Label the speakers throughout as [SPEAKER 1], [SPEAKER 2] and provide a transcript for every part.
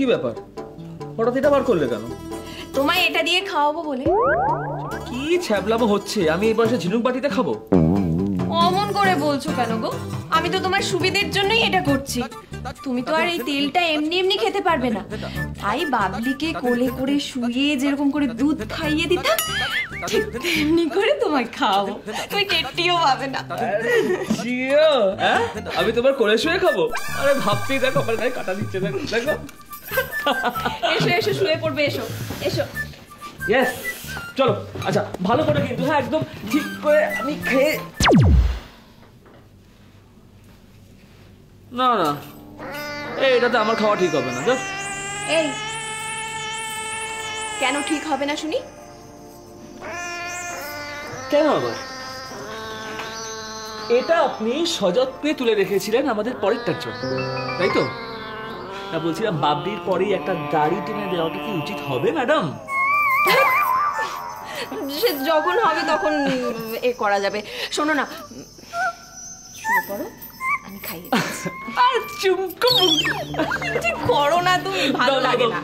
[SPEAKER 1] কি ব্যাপার, হঠাৎ এটা বার করলে কেন?
[SPEAKER 2] তোমায় এটা দিয়ে খাওয়াবো বলে।
[SPEAKER 1] কি ছ্যাবলামো হচ্ছে, আমি এই বয়সে ঝিনুক বাটিতে খাবো?
[SPEAKER 2] অমন করে বলছো কেন গো? আমি তো তোমার সুবিধের জন্যই এটা করছি। তুমি তো আর এই তেলটা এমনি এমনি খেতে পারবে না, তাই বাবলিকে কোলে করে শুয়ে যেরকম করে দুধ খাইয়ে দিতাম ঠিক তেমনি করে তোমায় খাওয়াবো, তুমি টেট্টিও পাবে না।
[SPEAKER 1] আমি তোমার কোলে শুয়ে খাবো? আরে ভাবতেই দেখো আমার গায়ে কাটা দিচ্ছে, দেখো দেখো।
[SPEAKER 2] এসো এসো শুয়ে পড়বে, এসো এসো।
[SPEAKER 1] ইয়েস, চলো। আচ্ছা ভালো করে কিন্তু, হ্যাঁ একদম ঠিক করে আমি খেয়ে। না না, এটাতে আমার খাওয়া ঠিক হবে না।
[SPEAKER 2] এই কেন ঠিক হবে না শুনি?
[SPEAKER 1] কেন আবার? এটা আপনি সযত্নে তুলে রেখেছিলেন আমাদের পরেরটার জন্য, তাই তো? না বলছিলাম, বাবলির পরেই একটা দাড়ি টেনে দেওয়াটা কি উচিত হবে ম্যাডাম?
[SPEAKER 2] সে যখন হবে তখন এ করা যাবে। শোনো না, শুয়ে পড়ো, আমি খাইয়ে দিচ্ছি।
[SPEAKER 1] আর চুমকো
[SPEAKER 2] ঠিক করো না তুমি, ভালো লাগে না।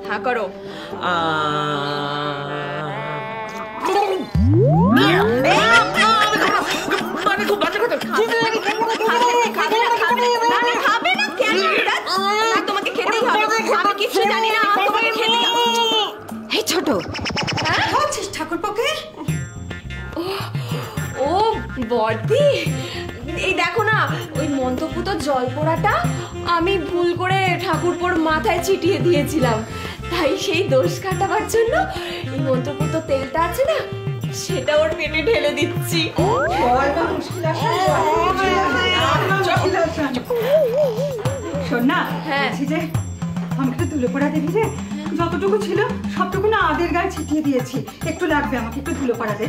[SPEAKER 2] হ্যাঁ করো। তোমাকে খেতেই হবে, আমি কিছু জানি না, তোমাকে খেতেই হবে। এই ছোট, ঠাকুরপোকে। ও বর্দি, এই দেখো না, ওই মন্ত্রপুত জল পোড়াটা আমি ভুল করে ঠাকুরপোর মাথায় ছিটিয়ে দিয়েছিলাম, তাই সেই দোষ কাটাবার জন্য এই মন্ত্রপুত তেলটা আছে না, সেটা ওর পেটে ঢেলে দিচ্ছি।
[SPEAKER 3] শোন না,
[SPEAKER 2] হ্যাঁ
[SPEAKER 3] যে আমাকে ধুলো পড়া দিবি রে, যতটুকু ছিল সবটুকু না আদের গায়ে ছিটিয়ে দিয়েছি, একটু লাগবে আমাকে, একটু ধুলো পড়া দে।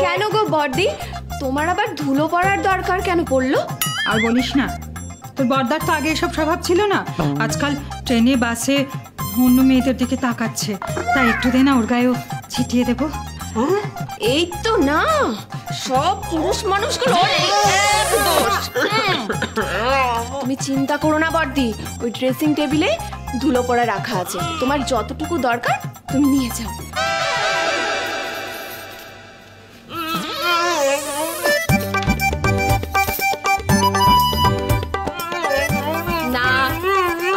[SPEAKER 2] কেন গো বর্দি, তোমার আবার ধুলো পড়ার দরকার কেন পড়লো?
[SPEAKER 3] আর বলিস না, তোর বর্দার তো আগে এসব স্বভাব ছিল না, আজকাল ট্রেনে বাসে অন্য মেয়েদের দিকে তাকাচ্ছে, তাই একটু দে না, ওর গায়েও ছিটিয়ে দেবো।
[SPEAKER 2] এই তো না, সব পুরুষ মানুষগুলো তুমি চিন্তা করো না বর্দি, ওই ড্রেসিং টেবিলে ধুলো পড়া রাখা আছে, তোমার যতটুকু দরকার তুমি নিয়ে যাও। না,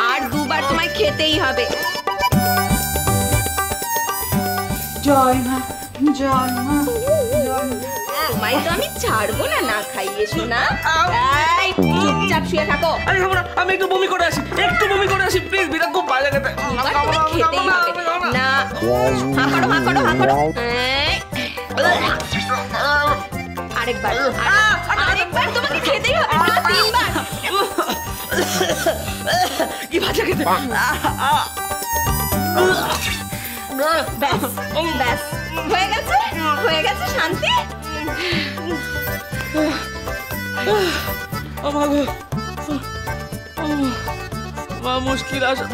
[SPEAKER 2] আর দুবার তোমায় খেতেই হবে।
[SPEAKER 3] জয় মা, জয় মা, জয় মা।
[SPEAKER 2] তোমায় তো আমি ছাড়বো না, না খাইয়ে শোনা। এই চুপচাপ শুয়ে থাকো।
[SPEAKER 1] আমি একটু বমি করে আসি, একটু বমি করে আসি প্লিজ, বিরাট খুব বাজে খেতে।
[SPEAKER 2] এবার তোমায় খেতেই হবে না। হাঁ করো, হাঁ করো, হাঁ করো। আরেকবার, আরেকবার তোমাকে খেতেই হবে না, তিনবার।
[SPEAKER 1] কি বাজে খেতে।
[SPEAKER 2] ব্যাস ব্যাস, হয়ে গেছে, হয়ে গেছে, শান্তি।
[SPEAKER 1] মুশকিল আসে।